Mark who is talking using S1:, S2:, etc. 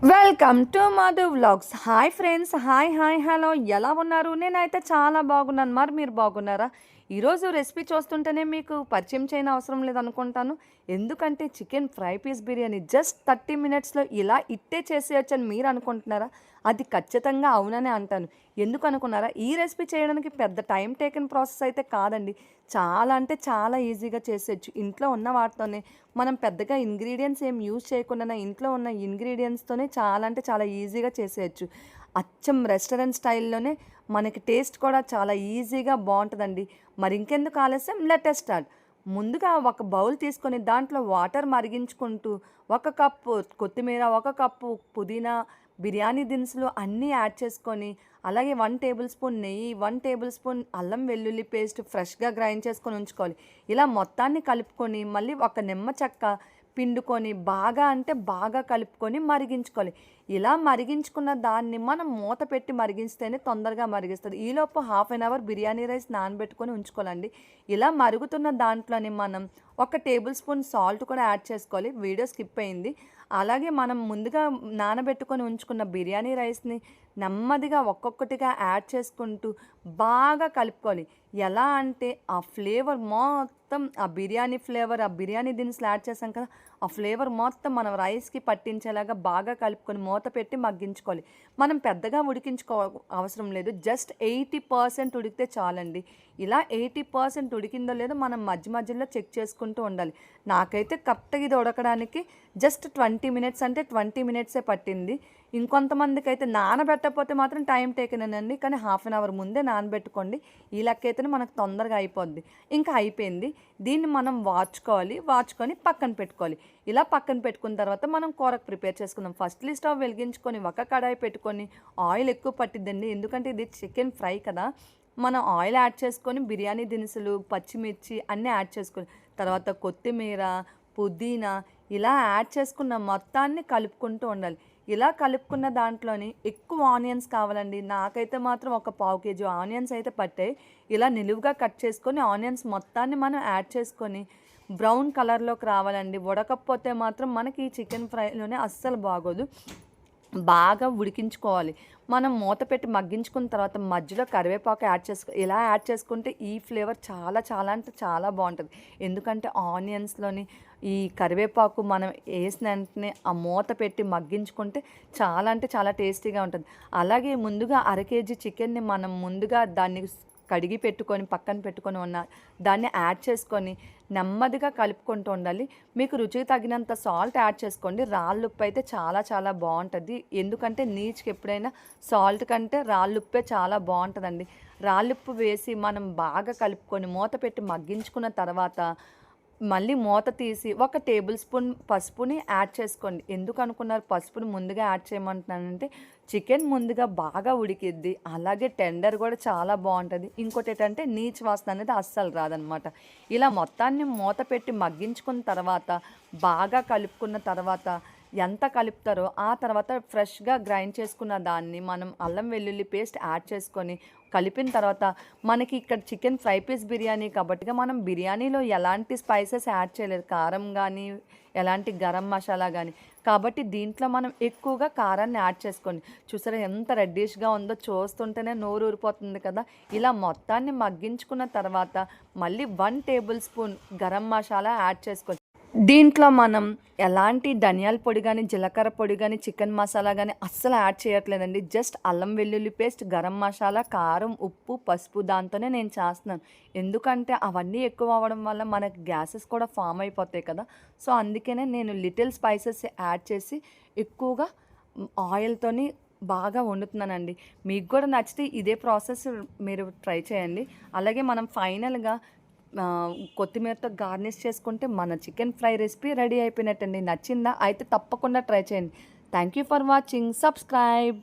S1: Welcome to Madhu vlogs. Hi friends, hi hi hello, ఎలా ఉన్నారు? నేనైతే చాలా బాగున్నాను. మరి మీరు బాగున్నారా? ఈరోజు రెసిపీ చూస్తుంటేనే మీకు పరిచయం చేయని అవసరం లేదనుకుంటాను. ఎందుకంటే chicken fry piece biryani just 30 మినిట్స్లో ఇలా ఇట్టే చేసేయచ్చని మీరు అనుకుంటున్నారా? అది ఖచ్చితంగా అవుననే అంటాను. ఎందుకు అనుకున్నారా? ఈ రెసిపీ చేయడానికి పెద్ద టైం టేకన్ ప్రాసెస్ అయితే కాదండి. చాలా అంటే చాలా ఈజీగా చేసేయచ్చు. ఇంట్లో ఉన్న వాటితోనే మనం పెద్దగా ఇంగ్రీడియంట్స్ ఏం యూజ్ చేయకుండా ఇంట్లో ఉన్న ఇంగ్రీడియంట్స్తోనే చాలా అంటే చాలా ఈజీగా చేసేయచ్చు. అచ్చం రెస్టారెంట్ స్టైల్లోనే మనకి టేస్ట్ కూడా చాలా ఈజీగా బాగుంటుందండి. మరి ఇంకెందుకు ఆలస్యం, లెట్ స్టార్ట్. ముందుగా ఒక బౌల్ తీసుకొని దాంట్లో వాటర్ మరిగించుకుంటూ 1 కప్పు కొత్తిమీర, 1 కప్పు పుదీనా, బిర్యానీ దినుసులు అన్నీ యాడ్ చేసుకొని, అలాగే 1 టేబుల్ స్పూన్ నెయ్యి, 1 టేబుల్ స్పూన్ అల్లం వెల్లుల్లి పేస్ట్ ఫ్రెష్గా గ్రైండ్ చేసుకొని ఉంచుకోవాలి. ఇలా మొత్తాన్ని కలుపుకొని మళ్ళీ ఒక నిమ్మ చెక్క పిండుకొని బాగా అంటే బాగా కలుపుకొని మరిగించుకోవాలి. ఇలా మరిగించుకున్న దాన్ని మనం మూత పెట్టి మరిగిస్తేనే తొందరగా మరిగిస్తుంది. ఈలోపు half an hour biryani rice నానబెట్టుకొని ఉంచుకోవాలండి. ఇలా మరుగుతున్న దాంట్లోని మనం 1 టేబుల్ స్పూన్ సాల్ట్ కూడా యాడ్ చేసుకోవాలి. వీడియో స్కిప్ అయింది. అలాగే మనం ముందుగా నానబెట్టుకొని ఉంచుకున్న బిర్యానీ రైస్ని నెమ్మదిగా ఒక్కొక్కటిగా యాడ్ చేసుకుంటూ బాగా కలుపుకోవాలి. ఎలా అంటే ఆ ఫ్లేవర్ మొత్తం, ఆ బిర్యానీ ఫ్లేవర్, ఆ బిర్యానీ దినుసులు యాడ్ చేసాం కదా, ఆ ఫ్లేవర్ మొత్తం మనం రైస్కి పట్టించేలాగా బాగా కలుపుకొని మూత పెట్టి మగ్గించుకోవాలి. మనం పెద్దగా అవసరం లేదు. జస్ట్ 80% ఉడికితే చాలండి. ఇలా 80% ఉడికిందో లేదో మనం మధ్య మధ్యలో చెక్ చేసుకుంటూ ఉండాలి. నాకైతే కరెక్ట్గా ఇది ఉడకడానికి జస్ట్ 20 మినిట్స్ అంటే 20 మినిట్సే పట్టింది. ఇంకొంతమందికి అయితే నానబెట్టకపోతే మాత్రం టైం టేకనేనండి. కానీ హాఫ్ అన్ అవర్ ముందే నానబెట్టుకోండి. ఈ లెక్క అయితేనే మనకు తొందరగా అయిపోద్ది. ఇంకా అయిపోయింది. దీన్ని మనం వాచుకొని పక్కన పెట్టుకోవాలి. ఇలా పక్కన పెట్టుకున్న తర్వాత మనం కూరకు ప్రిపేర్ చేసుకుందాం. ఫస్ట్లీ స్టవ్ వెలిగించుకొని ఒక కడాయి పెట్టుకొని, ఆయిల్ ఎక్కువ పట్టిద్దండి. ఎందుకంటే ఇది చికెన్ ఫ్రై కదా. మనం ఆయిల్ యాడ్ చేసుకొని బిర్యానీ దినుసులు, పచ్చిమిర్చి అన్నీ యాడ్ చేసుకోవాలి. తర్వాత కొత్తిమీర, పుదీనా ఇలా యాడ్ చేసుకున్న మొత్తాన్ని కలుపుకుంటూ ఉండాలి. ఇలా కలుపుకున్న దాంట్లోని ఎక్కువ ఆనియన్స్ కావాలండి. నాకైతే మాత్రం ఒక పావు కేజీ ఆనియన్స్ అయితే పట్టాయి. ఇలా నిలువుగా కట్ చేసుకొని ఆనియన్స్ మొత్తాన్ని మనం యాడ్ చేసుకొని బ్రౌన్ కలర్లోకి రావాలండి. ఉడకపోతే మాత్రం మనకి చికెన్ ఫ్రైలోనే అస్సలు బాగోదు. బాగా ఉడికించుకోవాలి. మనం మూత పెట్టి మగ్గించుకున్న తర్వాత మధ్యలో కరివేపాకు ఇలా యాడ్ చేసుకుంటే ఈ ఫ్లేవర్ చాలా చాలా అంటే చాలా బాగుంటుంది. ఎందుకంటే ఆనియన్స్లోని ఈ కరివేపాకు మనం వేసిన వెంటనే ఆ మూత పెట్టి మగ్గించుకుంటే చాలా అంటే చాలా టేస్టీగా ఉంటుంది. అలాగే ముందుగా 1/2 కేజీ చికెన్ని మనం ముందుగా దాన్ని కడిగి పెట్టుకొని పక్కన పెట్టుకొని ఉన్న దాన్ని యాడ్ చేసుకొని నెమ్మదిగా కలుపుకుంటూ ఉండాలి. మీకు రుచికి తగినంత సాల్ట్ యాడ్ చేసుకోండి. రాళ్ళుప్పు అయితే చాలా చాలా బాగుంటుంది. ఎందుకంటే నీచుకి ఎప్పుడైనా సాల్ట్ కంటే రాళ్ళుప్పే చాలా బాగుంటుందండి. రాళ్ళుప్పు వేసి మనం బాగా కలుపుకొని మూత పెట్టి మగ్గించుకున్న తర్వాత మళ్ళీ మూత తీసి 1 టేబుల్ స్పూన్ పసుపుని యాడ్ చేసుకోండి. ఎందుకు అనుకున్నారు పసుపుని ముందుగా యాడ్ చేయమంటున్నానంటే, చికెన్ ముందుగా బాగా ఉడికిద్ది. అలాగే టెండర్ కూడా చాలా బాగుంటుంది. ఇంకోటి ఏంటంటే నీచు వాసన అనేది అస్సలు రాదనమాట. ఇలా మొత్తాన్ని మూత పెట్టి మగ్గించుకున్న తర్వాత బాగా కలుపుకున్న తర్వాత ఎంత కలుపుతారో ఆ తర్వాత ఫ్రెష్గా గ్రైండ్ చేసుకున్న దాన్ని మనం అల్లం వెల్లుల్లి పేస్ట్ యాడ్ చేసుకొని కలిపిన తర్వాత, మనకి ఇక్కడ చికెన్ ఫ్రై పీస్ బిర్యానీ కాబట్టిగా మనం బిర్యానీలో ఎలాంటి స్పైసెస్ యాడ్ చేయలేదు. కారం కానీ ఎలాంటి గరం మసాలా కానీ. కాబట్టి దీంట్లో మనం ఎక్కువగా కారాన్ని యాడ్ చేసుకోండి. చూసారా ఎంత రెడ్డిష్గా ఉందో, చూస్తుంటేనే నోరు ఊరిపోతుంది కదా. ఇలా మొత్తాన్ని మగ్గించుకున్న తర్వాత మళ్ళీ 1 table spoon garam masala add చేసుకోండి. దీంట్లో మనం ఎలాంటి ధనియాల పొడి కానీ, జీలకర్ర పొడి కానీ, చికెన్ మసాలా కానీ అస్సలు యాడ్ చేయట్లేదండి. జస్ట్ అల్లం వెల్లుల్లి పేస్ట్, గరం మసాలా, కారం, ఉప్పు, పసుపు దాంతోనే నేను చేస్తున్నాను. ఎందుకంటే అవన్నీ ఎక్కువ అవ్వడం వల్ల మనకి గ్యాసెస్ కూడా ఫామ్ అయిపోతాయి కదా. సో అందుకనే నేను లిటిల్ స్పైసెస్ యాడ్ చేసి ఎక్కువగా ఆయిల్తోని బాగా వండుతున్నానండి. మీకు కూడా నచ్చితే ఇదే ప్రాసెస్ మీరు ట్రై చేయండి. అలాగే మనం ఫైనల్గా కొత్తిమీరతో గార్నిష్ చేసుకుంటే మన చికెన్ ఫ్రై రెసిపీ రెడీ అయిపోయినట్టండి. నచ్చిందా? అయితే తప్పకుండా ట్రై చేయండి. Thank you for watching. Subscribe.